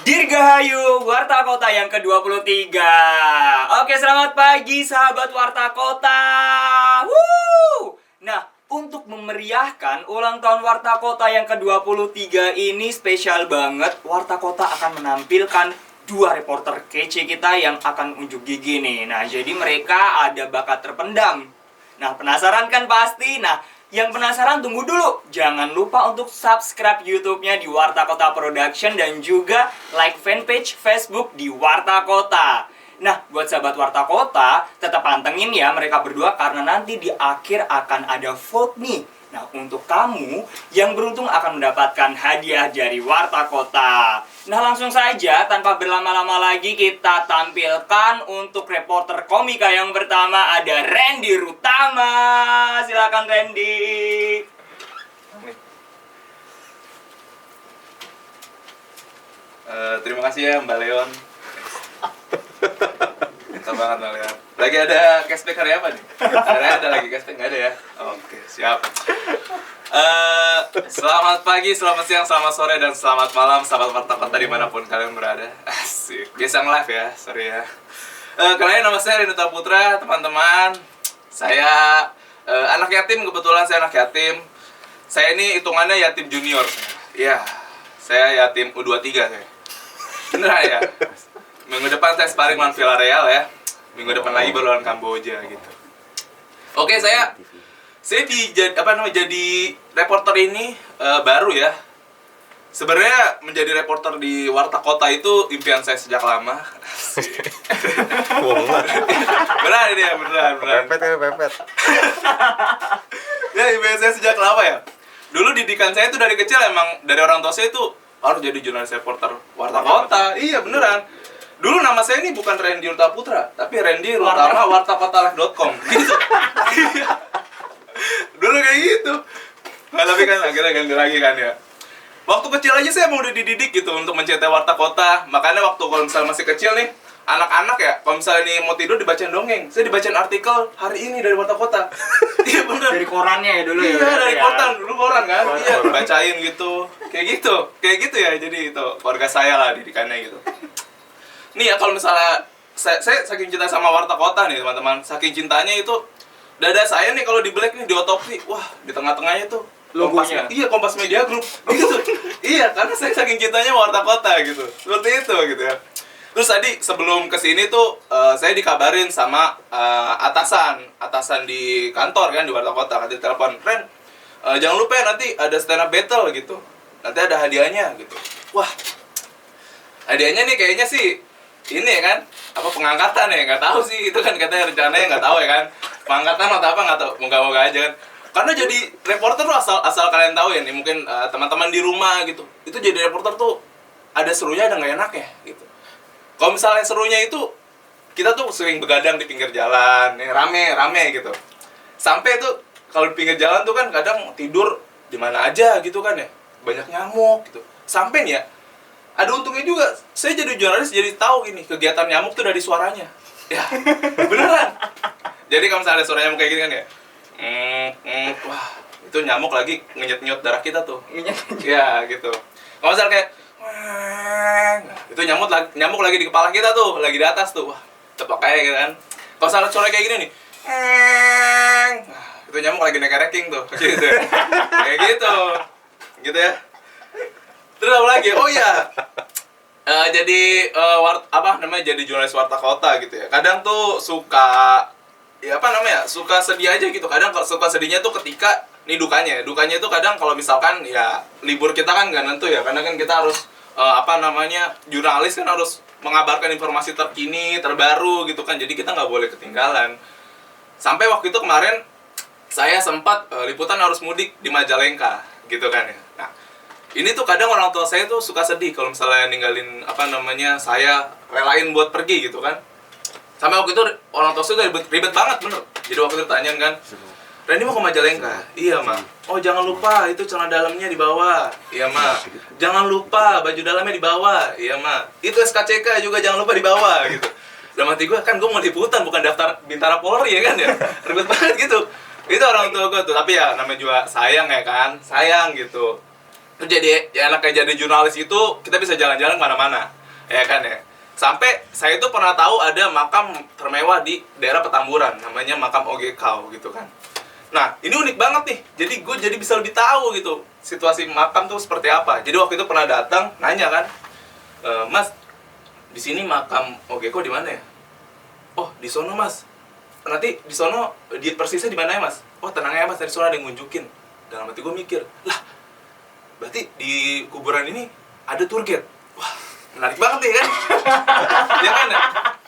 Dirgahayu, Warta Kota yang ke-23. Oke, selamat pagi sahabat Warta Kota. Nah, untuk memeriahkan ulang tahun Warta Kota yang ke-23 ini spesial banget. Warta Kota akan menampilkan dua reporter kece kita yang akan unjuk gigi nih. Nah, jadi mereka ada bakat terpendam. Nah, penasaran kan pasti? Nah, yang penasaran tunggu dulu. Jangan lupa untuk subscribe YouTube-nya di Warta Kota Production dan juga like fanpage Facebook di Warta Kota. Nah, buat sahabat Warta Kota, tetap pantengin ya mereka berdua karena nanti di akhir akan ada vote nih. Nah, untuk kamu yang beruntung akan mendapatkan hadiah dari Warta Kota. Nah, langsung saja tanpa berlama-lama lagi kita tampilkan untuk reporter komika yang pertama ada Randy Rutama. Silakan Randy. Terima kasih ya Mbak Leon. Mantap banget Mbak Leon. Lagi ada cashback hari apa nih? Ada lagi cashback, nggak ada ya? Oke, siap. Selamat pagi, selamat siang, selamat sore, dan selamat malam sahabat Warta Kota dimanapun kalian berada. Asik, biasa nge-live ya, sorry ya. Kenalin, nama saya Rinduta Putra, teman-teman. Saya anak yatim, kebetulan saya anak yatim. Saya ini hitungannya yatim junior. Iya, saya yatim U23 saya. Beneran ya? Minggu depan saya sparring lawan Villarreal ya. Minggu depan lagi baru lawan Kamboja gitu. Oke, saya jadi reporter ini baru ya. Sebenarnya menjadi reporter di Warta Kota itu impian saya sejak lama. Beneran ini ya, beneran. Pepet. Ya, impian saya sejak lama ya. Dulu didikan saya itu dari kecil emang dari orang tua saya itu harus jadi jurnalis reporter Warta Kota. Iya, beneran. Dulu nama saya ini bukan Randy Rutama Putra, tapi Randy Rutama wartakotalive.com. Gitu. Dulu kayak gitu. Nah, tapi kan akhirnya ganti lagi kan ya. Waktu kecil aja saya emang udah dididik gitu untuk mencetak Warta Kota. Makanya waktu kalau misalnya masih kecil nih, anak-anak ya, kalau misalnya nih mau tidur dibacain dongeng. Saya dibacain artikel hari ini dari Warta Kota. Iya bener. Dari korannya ya dulu ya. Iya, dari ya. koran, dulu koran kan. Iya, dibacain gitu. Kayak gitu ya. Jadi itu keluarga saya lah didikannya gitu. Nih ya, kalau misalnya saya saking cinta sama Warta Kota nih teman-teman, saking cintanya itu dada saya nih kalau di black nih di otopsi, wah di tengah-tengahnya tuh Logonya. Kompas Media Group gitu. Iya, karena saya saking cintanya Warta Kota gitu. Seperti itu gitu ya. Terus tadi sebelum kesini tuh saya dikabarin sama atasan di kantor kan di Warta Kota, katanya telepon, "Ren, jangan lupa ya nanti ada stand up battle gitu. Nanti ada hadiahnya gitu." Wah, hadiahnya nih kayaknya sih ini ya kan, apa pengangkatan ya, nggak tahu sih, itu kan katanya rencananya nggak tahu ya kan, pengangkatan atau apa nggak tahu, moga-moga aja kan. Karena jadi reporter tuh asal kalian tahu ya nih, mungkin teman-teman di rumah gitu, itu jadi reporter tuh ada serunya ada nggak enaknya gitu. Kalau misalnya serunya itu kita tuh sering begadang di pinggir jalan, nih rame gitu. Sampai tuh kalau di pinggir jalan tuh kan kadang tidur di mana aja gitu kan ya, banyak nyamuk gitu. Sampai nih ya, ada untungnya juga, saya jadi jurnalis jadi tahu gini, kegiatan nyamuk tuh dari suaranya. Ya, beneran. Jadi kalau misalnya ada suara nyamuk kayak gini kan ya, wah, itu nyamuk lagi ngenyet-nyet darah kita tuh. Ya, gitu. Kalau misalnya kayak, itu nyamuk lagi di kepala kita tuh, lagi di atas tuh, wah, tepak kayak gitu kan. Kalau misalnya suara kayak gini nih, itu nyamuk lagi naik ranking tuh, gitu. Kayak gitu ya. Terus apa lagi? Oh iya, jadi jadi jurnalis Warta Kota gitu ya. Kadang tuh suka suka sedih aja gitu. Kadang suka sedihnya tuh ketika dukanya itu kadang kalau misalkan ya libur kita kan nggak nentu ya, karena kan kita harus jurnalis kan harus mengabarkan informasi terkini terbaru gitu kan, jadi kita nggak boleh ketinggalan. Sampai waktu itu kemarin saya sempat liputan harus mudik di Majalengka gitu kan ya. Nah, ini tuh kadang orang tua saya tuh suka sedih kalau misalnya ninggalin saya relain buat pergi gitu kan. Sampai waktu itu orang tua saya udah ribet banget bener. Jadi waktu itu ditanyain kan, "Randy mau ke Majalengka?" "Iya, Ma." "Oh, jangan lupa itu celana dalamnya dibawa." "Iya, Ma." "Jangan lupa baju dalamnya dibawa." "Iya, Ma." "Itu SKCK juga jangan lupa dibawa." Gitu. Dalam hati gue kan gue mau liputan bukan daftar Bintara Polri ya kan ya. Ribet banget gitu. Itu orang tua gue tuh, tapi ya namanya juga sayang ya kan. Sayang gitu. Jadi ya enaknya jadi jurnalis itu kita bisa jalan-jalan kemana-mana, ya kan ya. Sampai saya itu pernah tahu ada makam termewah di daerah Petamburan, namanya makam Oge Kau gitu kan. Nah ini unik banget nih, jadi gue jadi bisa lebih tahu gitu situasi makam tuh seperti apa. Jadi waktu itu pernah datang nanya kan, Mas, di sini makam Oge Kau di mana ya? Oh di sono Mas. Nanti di sono di persisnya di mana ya Mas? Oh tenang ya Mas, dari sono ada yang ngunjukin. Dalam hati gue mikir, lah berarti di kuburan ini ada tour guide. Wah, menarik banget nih kan? Ya kan?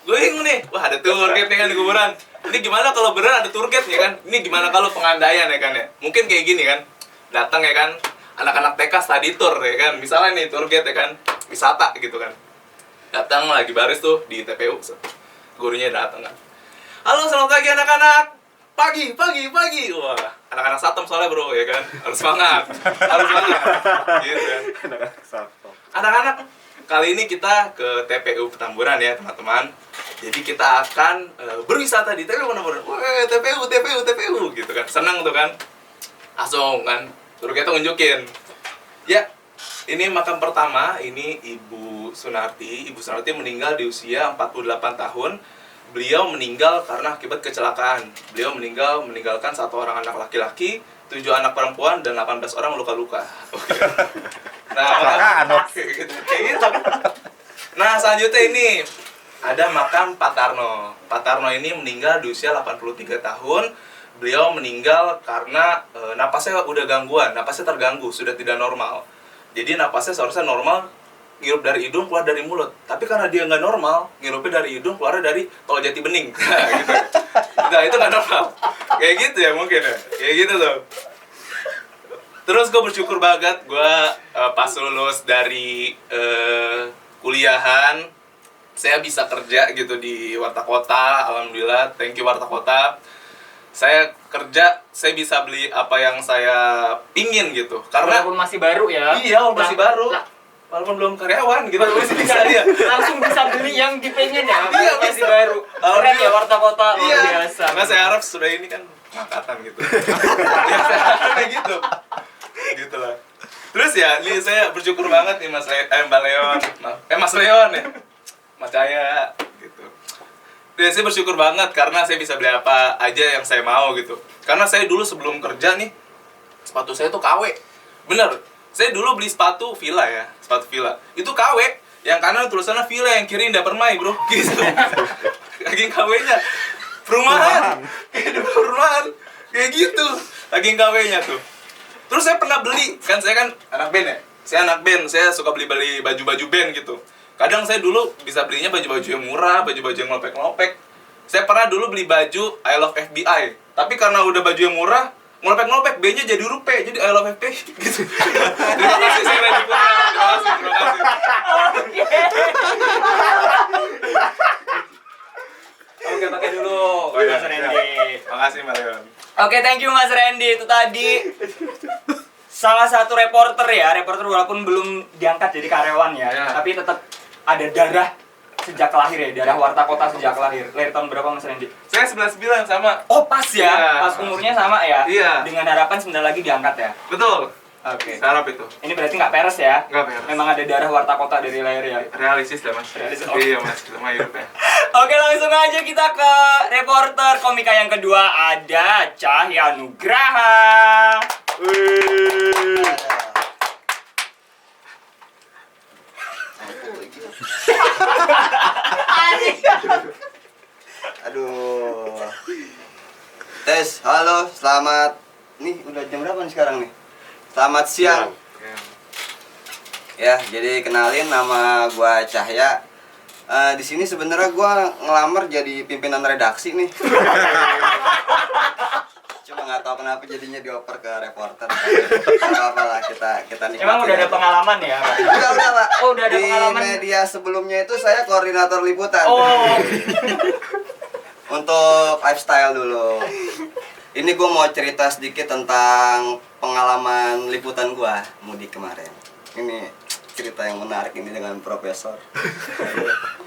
Gue bingung nih. Wah, ada tour guide nih kan di kuburan. Ini gimana kalau beneran ada tour guide ya kan? Ini gimana kalau pengandaian ya kan ya? Mungkin kayak gini kan. Datang ya kan, anak-anak TK study tour ya kan. Misalnya nih tour guide ya kan, wisata gitu kan. Datang lagi baris tuh di TPU. Gurunya datang kan. Halo, selamat pagi anak-anak. Pagi. Wah, anak-anak Satom soalnya bro, ya kan? Harus semangat. Gitu kan. Anak-anak Satom. Anak-anak, kali ini kita ke TPU Petamburan ya, teman-teman. Jadi kita akan berwisata di TPU Petamburan. Wah, TPU gitu kan. Senang tuh kan. Langsung kan, suruh kita nunjukin. Ya, ini makam pertama, ini Ibu Sunarti. Ibu Sunarti meninggal di usia 48 tahun. Beliau meninggal karena akibat kecelakaan. Beliau meninggalkan 1 orang anak laki-laki, 7 anak perempuan, dan 18 orang luka-luka. Nah, kayak gitu. Nah, selanjutnya ini ada makam Pak Tarno. Pak Tarno ini meninggal di usia 83 tahun. Beliau meninggal karena napasnya udah gangguan, napasnya terganggu, sudah tidak normal. Jadi napasnya seharusnya normal, ngirup dari hidung, keluar dari mulut. Tapi karena dia nggak normal, ngirupnya dari hidung, keluar dari tol Jati Bening. Gitu. Nah, itu nggak normal. Kayak gitu ya mungkin ya. Kayak gitu tuh. Terus gue bersyukur banget, gue pas lulus dari kuliahan, saya bisa kerja gitu di Warta Kota. Alhamdulillah, thank you Warta Kota. Saya kerja, saya bisa beli apa yang saya pingin gitu. Karena Walaupun masih baru ya. iya, masih baru. Walaupun belum karyawan gitu, masih bisa dia. Langsung bisa beli yang dipengen ya. Iya, masih bisa. baru. Keren ya Warta Kota, luar Iya. biasa. Karena saya harap sudah ini kan angkatan gitu. Ya, saya harap kayak gitu. Gitu lah. Terus ya, ini saya bersyukur banget nih Mbak Leon. Mas Leon ya. Mas Cahaya gitu. Dan saya bersyukur banget karena saya bisa beli apa aja yang saya mau gitu. Karena saya dulu sebelum kerja nih, sepatu saya tuh KW. Bener. Saya dulu beli sepatu Villa ya, sepatu Villa. Itu KW, yang kanan tulisannya Villa, yang kiri Indah Permai, bro. Gitu. Lagi KW-nya. Perumahan. Kayak perumahan. Kayak gitu. Lagi KW-nya tuh. Terus saya pernah beli, kan saya kan anak band ya. Saya anak band, saya suka beli baju-baju band gitu. Kadang saya dulu bisa belinya baju-baju yang murah, baju-baju yang ngelopek-ngelopek. Saya pernah dulu beli baju I Love FBI. Tapi karena udah baju yang murah, ngelopek-ngelopek, B-nya jadi huruf P, jadi I Love FP gitu. Terima kasih, saya Randy Putra. Terima kasih. Oke, pakai dulu. Oh, iya. Mas Randy. Makasih, Mbak Leon. Oke, thank you Mas Randy. Itu tadi salah satu reporter ya, reporter walaupun belum diangkat jadi karyawan ya, Ya. tapi tetap ada darah sejak lahir ya, darah Warta Kota sejak lahir. Lahir tahun berapa Mas Randy? Saya 99 sama. Oh pas ya, Iya. pas umurnya sama ya. Iya. Dengan harapan sebentar lagi diangkat ya. Betul. Oke. Saya harap itu. Ini berarti nggak peres ya? Nggak peres. Memang ada darah Warta Kota dari lahir ya. Realistis lah, Mas. Realistis. Iya, Mas. Sama hidupnya. Oke, langsung aja kita ke reporter komika yang kedua, ada Cahya Nugraha. Aduh. Tes, halo, selamat. Nih udah jam berapa nih sekarang nih? Selamat siang. Ya, jadi kenalin nama gua Cahya. Di sini sebenarnya gua ngelamar jadi pimpinan redaksi nih. Cuma nggak tahu kenapa jadinya dioper ke reporter. Gak apa-apa lah, kita nikmatin. Emang udah ada aja. pengalaman ya? Pak? Udah Pak. Oh, udah ada Di pengalaman. media sebelumnya itu saya koordinator liputan. Oh. Untuk lifestyle dulu. Ini gue mau cerita sedikit tentang pengalaman liputan gue mudik kemarin. Ini cerita yang menarik ini dengan profesor.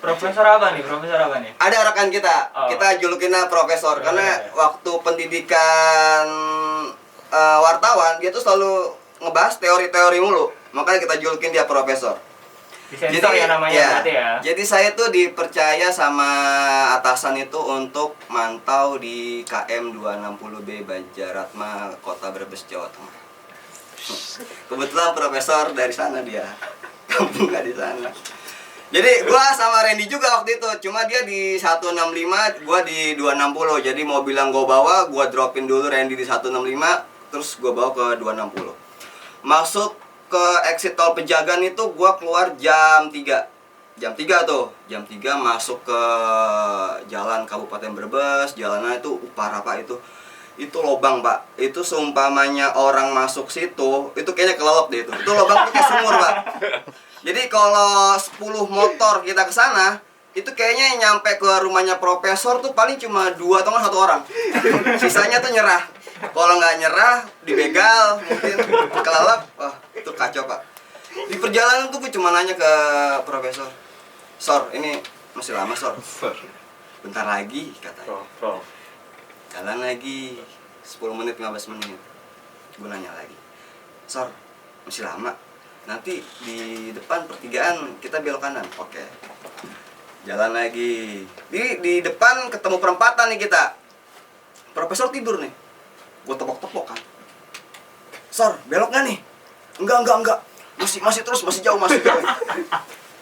Profesor apa nih? Profesor apa nih? Ada rekan kita, Oh. kita julukinnya profesor Oh, karena iya. waktu pendidikan wartawan dia tuh selalu ngebahas teori-teori mulu. Makanya kita julukin dia profesor. Disensor ya namanya berarti ya. Jadi saya tuh dipercaya sama atasan itu untuk mantau di KM 260B Banjaratma, Kota Brebes, Jawa Tengah. Kebetulan profesor dari sana dia. Kampung nggak di sana. Jadi gua sama Randy juga waktu itu, cuma dia di 165, gua di 260. Jadi mau bilang gua bawa, gua dropin dulu Randy di 165, terus gua bawa ke 260. Masuk ke exit tol Pejagan itu gua keluar jam 3. Jam 3 tuh. Jam 3 masuk ke jalan Kabupaten Brebes. Jalannya itu parah Pak itu. Itu lobang Pak. Itu seumpamanya orang masuk situ, itu kayaknya kelelep deh itu. Itu lobang tuh kayak sumur Pak. Jadi kalau 10 motor kita ke sana, itu kayaknya yang nyampe ke rumahnya profesor tuh paling cuma 2 atau 1 orang. Sisanya tuh nyerah. Kalau nggak nyerah, dibegal, mungkin kelelep, wah itu kacau Pak. Di perjalanan tuh gue cuma nanya ke profesor, Sor, ini masih lama Sor? Bentar lagi katanya. Jalan lagi 10 menit, 15 menit. Gue nanya lagi, Sor, masih lama? Nanti di depan pertigaan kita belok kanan. Oke. Jalan lagi. Di depan ketemu perempatan nih kita. Profesor tidur nih. Gue tepok-tepok kan. Sor, belok gak nih? Enggak. Masih terus, masih jauh.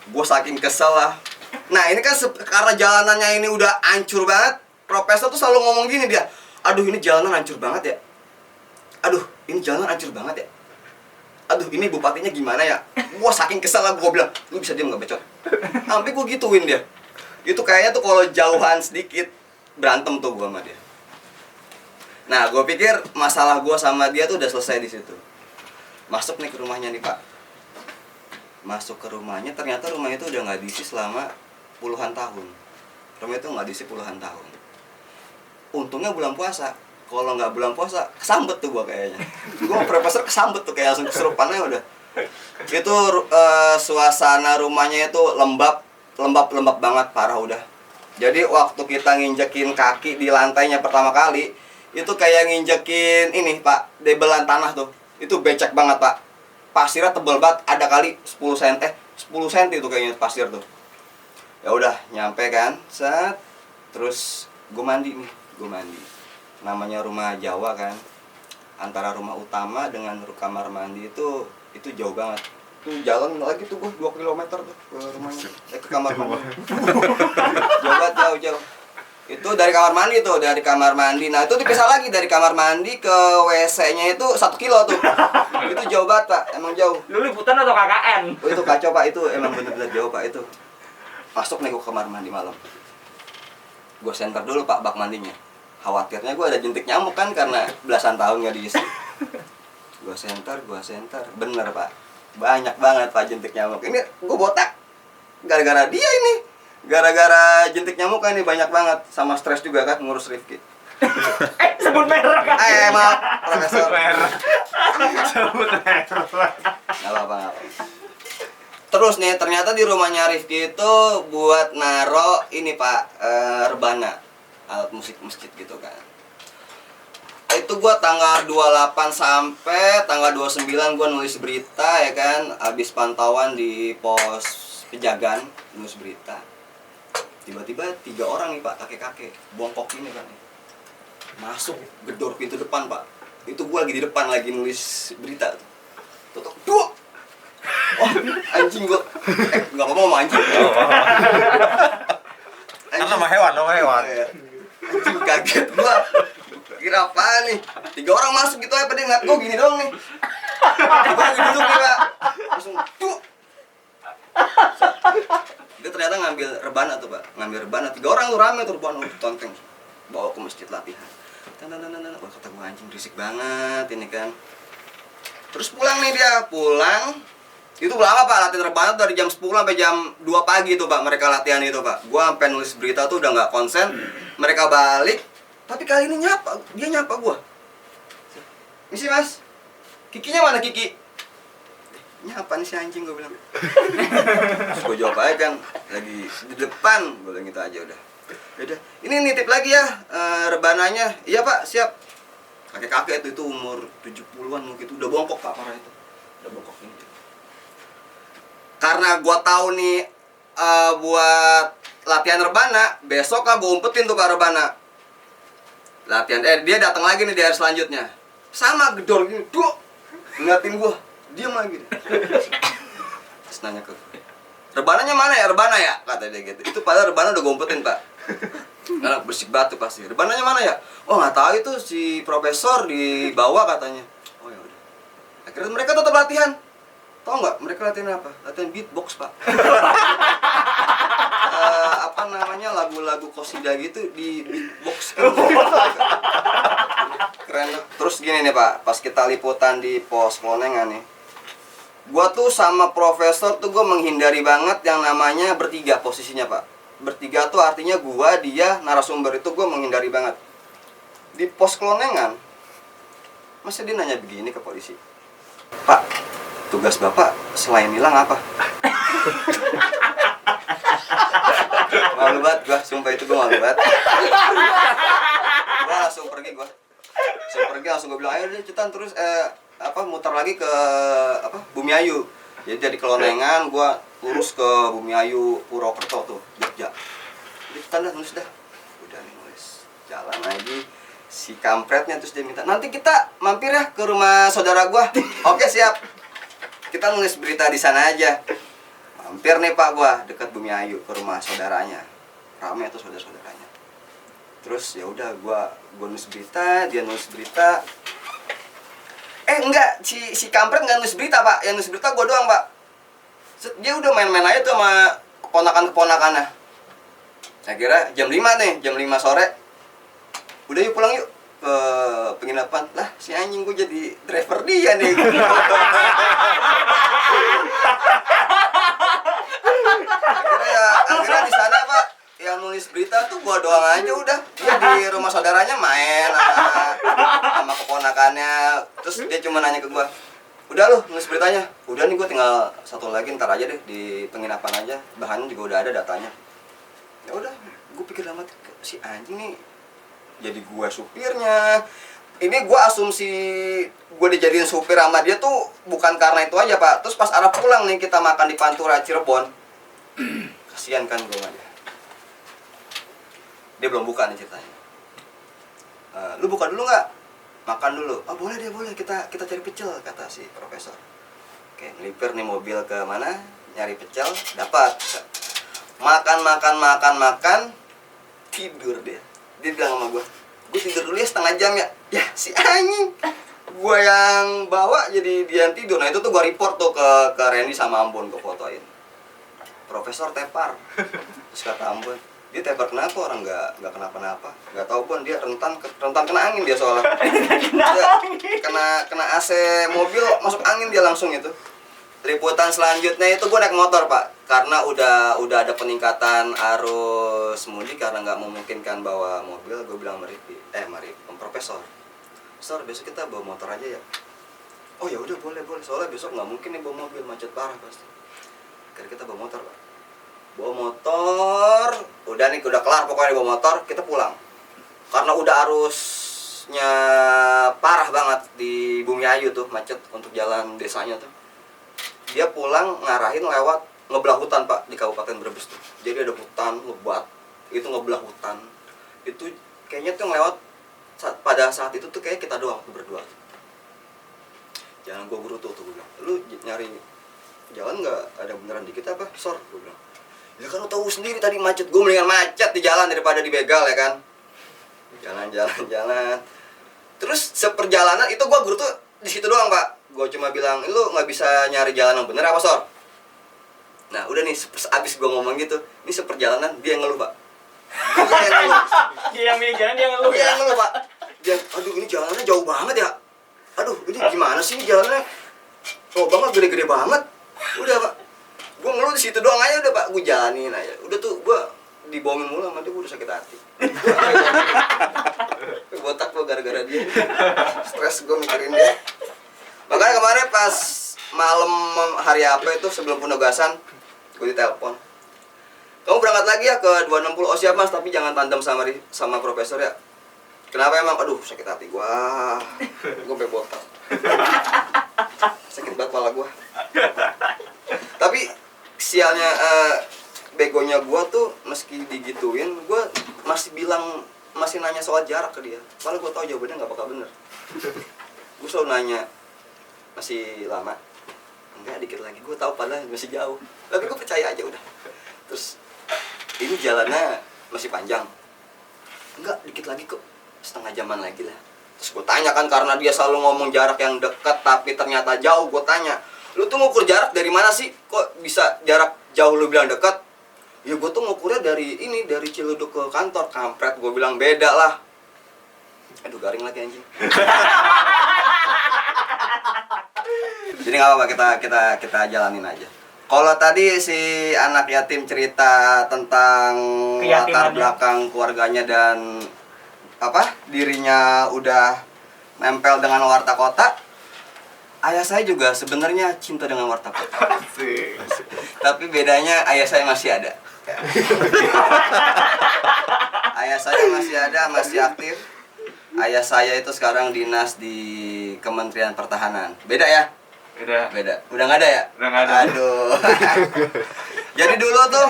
Gue saking kesel lah. Nah ini kan karena jalanannya ini udah hancur banget. Profesor tuh selalu ngomong gini dia. Aduh ini jalanan hancur banget ya. Aduh ini jalanan hancur banget ya. Aduh ini bupatinya gimana ya. Gue saking kesel lah, gue bilang, lu bisa diem gak becot? Sampai gue gituin dia. Itu kayaknya tuh kalau jauhan sedikit berantem tuh gue sama dia. Nah, gue pikir masalah gue sama dia tuh udah selesai di situ. Masuk nih ke rumahnya nih Pak. Masuk ke rumahnya, ternyata rumahnya itu udah nggak diisi selama puluhan tahun. Rumah itu nggak diisi puluhan tahun. Untungnya bulan puasa. Kalau nggak bulan puasa, kesambet tuh gue kayaknya. Gue profesor kesambet tuh kayak langsung kesurupannya udah. Itu suasana rumahnya itu lembab banget, parah udah. Jadi waktu kita nginjekin kaki di lantainya pertama kali, itu kayak nginjekin ini Pak, debelan tanah tuh. Itu becek banget Pak. Pasirnya tebal banget, ada kali 10 cm itu kayaknya pasir tuh. Ya udah, nyampe kan, set. Terus gue mandi. Namanya rumah Jawa kan. Antara rumah utama dengan kamar mandi itu jauh banget. Tuh jalan lagi tuh gue 2 km tuh ke rumahnya, ke kamar mandi. Jauh. Itu dari kamar mandi Nah itu dipisah lagi dari kamar mandi ke WC-nya itu 1 kilo tuh. Itu jauh banget Pak, emang jauh. Lu liputan atau KKN? Oh, itu kacau Pak, itu emang bener-bener jauh Pak itu. Masuk nih gue ke kamar mandi malam. Gue senter dulu Pak bak mandinya. Khawatirnya gue ada jentik nyamuk kan karena belasan tahun gak diisi. Gue senter, bener Pak. Banyak banget Pak jentik nyamuk. Ini gue botak gara-gara dia ini. Gara-gara jentik nyamuk kan ini banyak banget. Sama stres juga kan ngurus Rifki. Sebut merek kan? Maaf, profesor. Sebut merek. Gak apa-apa. Terus nih, ternyata di rumahnya Rifki itu buat naro ini Pak, rebana. Alat musik masjid gitu kan. Itu gua tanggal 28 sampai tanggal 29 gua nulis berita ya kan. Habis pantauan di pos Pejagan, nulis berita. Tiba-tiba 3 orang nih Pak, kakek-kakek, bongkok ini kan. Masuk, gedor pintu depan Pak. Itu gua lagi di depan, lagi nulis berita tuh. Tutup, duh! Oh, anjing gua. Nggak apa-apa sama anjing. Kan sama hewan. Anjing kaget gua. Kira apaan nih? 3 orang masuk gitu aja, pada ngeliat gua gini doang nih. Gua lagi duduk nih Pak. Langsung, duh! Dia ternyata ngambil rebana tuh Pak, 3 orang tuh rame tuh rebana tonteng, bawa ke masjid latihan. Wah kata gue anjing berisik banget ini kan. Terus pulang nih dia, itu lama Pak latihan rebana tuh dari jam 10 sampai jam 2 pagi tuh Pak mereka latihan itu Pak. Gue sampai nulis berita tuh udah nggak konsen, mereka balik, tapi kali ini dia nyapa gue. Misi Mas, Kikinya mana Kiki? Ini apa nih si anjing, gue bilang. Terus gue jawab aja kan, lagi di depan, gue bilang gitu aja udah. Ini nitip lagi ya rebananya. Iya Pak, siap. kakek-kakek itu umur 70-an mungkin, udah bongkok Pak, parah itu. Udah bongkok ini. Karena gua tahu nih buat latihan rebana, besok gua umpetin tuh Pak rebana. Latihan dia datang lagi nih di hari selanjutnya. Sama gedor gini, duh. Ngeliatin gua, diam lagi. Terus nanya ke gua, "Rebananya mana ya? Rebana ya?" Kata dia gitu. Itu padahal rebana udah gua umpetin, Pak. Karena bersih batu pasti. "Rebananya mana ya?" "Oh, nggak tahu itu si profesor di bawah," katanya. Oh ya udah. Akhirnya mereka tetap latihan. Tahu nggak mereka latihan apa? Latihan beatbox, Pak. Apa namanya, lagu-lagu qosidah gitu di beatbox. Keren tuh. Terus gini nih Pak, pas kita liputan di pos Klonengan nih, gua tuh sama profesor tuh gua menghindari banget yang namanya bertiga posisinya Pak. Bertiga tuh artinya gua, dia, narasumber, itu gua menghindari banget. Di pos Klonengan, masa dia nanya begini ke polisi, "Pak, tugas Bapak selain hilang apa?" Malu banget gua, sumpah itu gua malu banget. Gua langsung pergi gua. Langsung gua bilang, "Ayo deh cetan terus muter lagi ke Bumi Ayu." Jadi dari Klonengan gua lurus ke Bumi Ayu, Purwokerto tuh, Jogja. Jadi cetan dah, nulis dah. Udah nih nulis. Jalan lagi. Si kampretnya terus dia minta, "Nanti kita mampir ya ke rumah saudara gua." Oke, siap. Kita nulis berita di sana aja. Mampir nih Pak gua dekat Bumi Ayu ke rumah saudaranya. Ramai tuh saudara-saudaranya. Terus ya udah gua nulis berita, dia nulis berita. Enggak, si kampret nggak nulis berita Pak. Yang nulis berita gua doang Pak. Dia udah main-main aja tuh sama keponakan-keponakannya. Akhirnya jam 5 nih, jam 5 sore. "Udah yuk pulang yuk ke penginapan." Lah si anjing gua jadi driver dia nih. Akhirnya di sana Pak, yang nulis berita tuh gua doang aja udah. Dia di rumah saudaranya main sama keponakannya. Terus dia cuma nanya ke gua, "Udah lu nulis beritanya?" "Udah nih, gua tinggal satu lagi, ntar aja deh di penginapan aja. Bahannya juga udah ada, datanya." Ya udah, gua pikir lama si anjing nih jadi gua supirnya. Ini gua asumsi gua dijadiin supir sama dia tuh bukan karena itu aja Pak. Terus pas arah pulang nih kita makan di Pantura Cirebon. Kasihan kan gua sama dia. Dia belum buka nih ceritanya. "Lu buka dulu nggak? Makan dulu." "Oh boleh deh, boleh. Kita cari pecel," kata si profesor. Oke, ngelipir nih mobil ke mana, nyari pecel, dapat. Makan, tidur dia. Dia bilang sama gua, "Gua tidur dulu ya setengah jam ya." Ya si anjing. Gua yang bawa jadi dia yang tidur. Nah itu tuh gua report tuh ke Randy sama Ambon, gua fotoin. "Profesor tepar." Terus kata Ambon, "Dia tepar kenapa? Orang nggak kenapa-napa." Nggak tahu Bon, dia rentan kena angin dia soalnya. Dia kena AC mobil, masuk angin dia langsung itu. Liputan selanjutnya itu gue naik motor Pak, karena udah ada peningkatan arus mudik karena nggak memungkinkan bawa mobil. Gue bilang profesor, besok kita bawa motor aja ya." "Oh ya udah, boleh, soalnya besok nggak mungkin nih bawa mobil, macet parah pasti." Akhirnya kita bawa motor Pak. Bawa motor, udah kelar pokoknya bawa motor, kita pulang. Karena udah arusnya parah banget di Bumi Ayu tuh, macet untuk jalan desanya tuh. Dia pulang ngarahin lewat ngebelah hutan Pak di Kabupaten Brebes tuh. Jadi ada hutan lebat, itu ngebelah hutan. Itu kayaknya tuh lewat pada saat itu tuh kayak kita doang tuh berdua. Jangan gua gerutu tuh, gua bilang, "Lu nyari jalan nggak ada beneran dikit apa, Sor?" Gua bilang. "Ya kan lu tahu sendiri tadi macet, gua mendingan macet di jalan daripada dibegal ya kan." Jalan. Terus seperjalanan itu gua gerutu di situ doang Pak. Gue cuma bilang, "Lu nggak bisa nyari jalan yang bener apa Sor?" Nah udah nih, abis gue ngomong gitu, ini seperjalanan dia yang ngeluh Pak. Dia yang ngeluh. Dia yang milih jalan, dia ngeluh Dia ya. yang ngeluh Pak. Dia, "Aduh ini jalannya jauh banget ya. Aduh ini gimana sih ini jalannya? Oh banget, gede-gede banget." Udah Pak. Gue ngeluh di situ doang aja udah Pak. Gue jalanin aja. Udah tuh gue dibohongin mulu sama dia, gue udah sakit hati. Botak gue gara-gara dia. Stres gue mikirin dia. Makanya kemarin pas malam hari apa itu sebelum penugasan, gue ditelepon, "Kamu berangkat lagi ya ke 260?" "Oh siap Mas, tapi jangan tandem sama profesor ya." Kenapa emang? Aduh, sakit hati gua. Gua sampai botak. Sakit banget kepala gua. Tapi sialnya begonya gua tuh meski digituin, gua masih nanya soal jarak ke dia. Padahal gua tahu jawabannya nggak bakal bener. Gua selalu nanya, masih lama? Enggak, dikit lagi. Gua tahu padahal masih jauh. Tapi gua percaya aja udah. Terus ini jalannya masih panjang. Enggak, dikit lagi kok. Setengah jaman lagi lah. Terus gue tanya kan, karena dia selalu ngomong jarak yang dekat tapi ternyata jauh. Gue tanya, lu tuh ngukur jarak dari mana sih? Kok bisa jarak jauh lu bilang dekat? Ya gue tuh ngukurnya dari Ciluduk ke kantor. Kampret, gue bilang beda lah. Aduh, garing lagi anjing. Jadi nggak apa-apa, kita jalanin aja. Kalau tadi si anak yatim cerita tentang latar belakang keluarganya dan dirinya udah nempel dengan Warta Kota, ayah saya juga sebenarnya cinta dengan Warta Kota. Tapi bedanya ayah saya masih ada. Ayah saya masih ada, masih aktif. Ayah saya itu sekarang dinas di Kementerian Pertahanan. Beda ya? Beda. Udah nggak ada ya? Udah nggak ada. Aduh. Jadi dulu tuh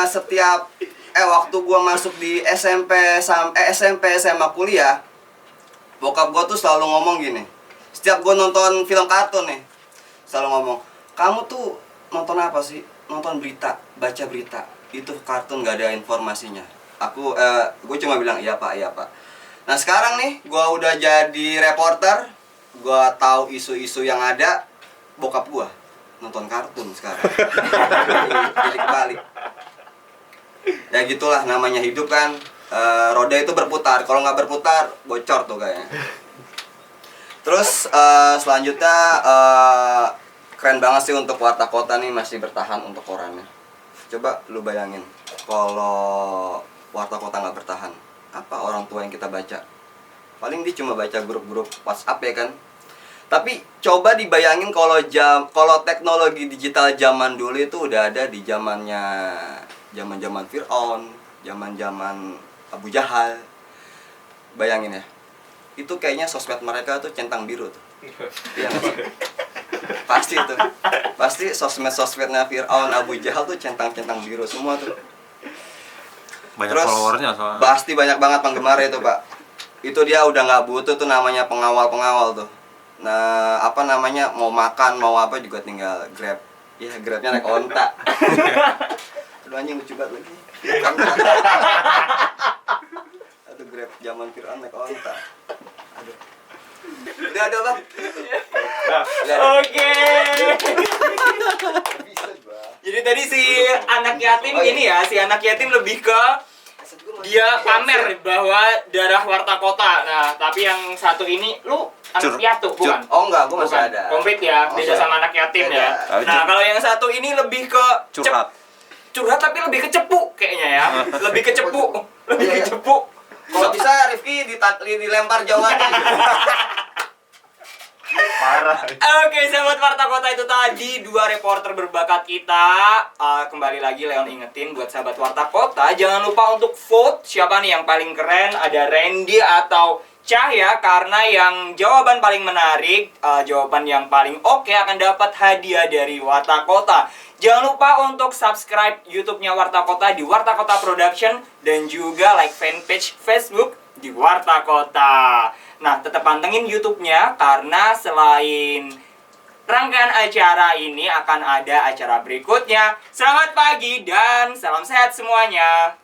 setiap waktu gua masuk di SMP SMA kuliah, bokap gua tuh selalu ngomong gini. Setiap gua nonton film kartun nih, selalu ngomong, "Kamu tuh nonton apa sih? Nonton berita, baca berita. Itu kartun gak ada informasinya." Gue cuma bilang, "Iya Pak, iya Pak." Nah, sekarang nih gua udah jadi reporter, gua tahu isu-isu yang ada, bokap gua nonton kartun sekarang. Jadi kebalik. Ya gitulah namanya hidup kan, roda itu berputar. Kalau nggak berputar bocor tuh kayaknya. Terus selanjutnya keren banget sih untuk Warta Kota nih masih bertahan untuk korannya. Coba lu bayangin kalau Warta Kota nggak bertahan, apa orang tua yang kita baca? Paling dia cuma baca grup-grup WhatsApp ya kan. Tapi coba dibayangin kalau teknologi digital zaman dulu itu udah ada di zaman Fir'aun, zaman Abu Jahal. Bayangin ya. Itu kayaknya sosmed mereka tuh centang biru tuh. Iya nggak sih? Pasti tuh. Pasti sosmednya Fir'aun, Abu Jahal tuh centang-centang biru semua tuh. Banyak Terus, followernya soalnya. pasti banyak banget penggemar itu, Pak. Itu dia udah nggak butuh tuh namanya pengawal tuh. Nah, mau makan, mau apa juga tinggal Grab. Ya, Grabnya naik onta. Aduh anjing, lucu banget lagi. Aduh, Grab zaman Fir'aun naik onta. Aduh. Udah ada, Bang. Oke. Jadi tadi si anak yatim ini ya, si anak yatim lebih ke dia pamer bahwa darah Warta Kota. Nah, tapi yang satu ini lu anak piatu bukan? Oh enggak, gua masih Bukan. ada. Komplit ya, beda sama anak yatim ya. Nah, kalau yang satu ini lebih ke curhat tapi lebih ke cepu kayaknya ya. Lebih ke cepu. Lebih ke cepu. Kalau bisa Rifki dilempar jauh lagi. Parah. Oke, sahabat Warta Kota, itu tadi 2 reporter berbakat kita. Kembali lagi Leon ingetin buat sahabat Warta Kota, jangan lupa untuk vote siapa nih yang paling keren, ada Randy atau Cahya, karena yang jawaban paling menarik, jawaban yang paling oke akan dapat hadiah dari Warta Kota. Jangan lupa untuk subscribe YouTube-nya Warta Kota di Warta Kota Production dan juga like fanpage Facebook di Warta Kota. Nah, tetap pantengin YouTube-nya karena selain rangkaian acara ini akan ada acara berikutnya. Selamat pagi dan salam sehat semuanya.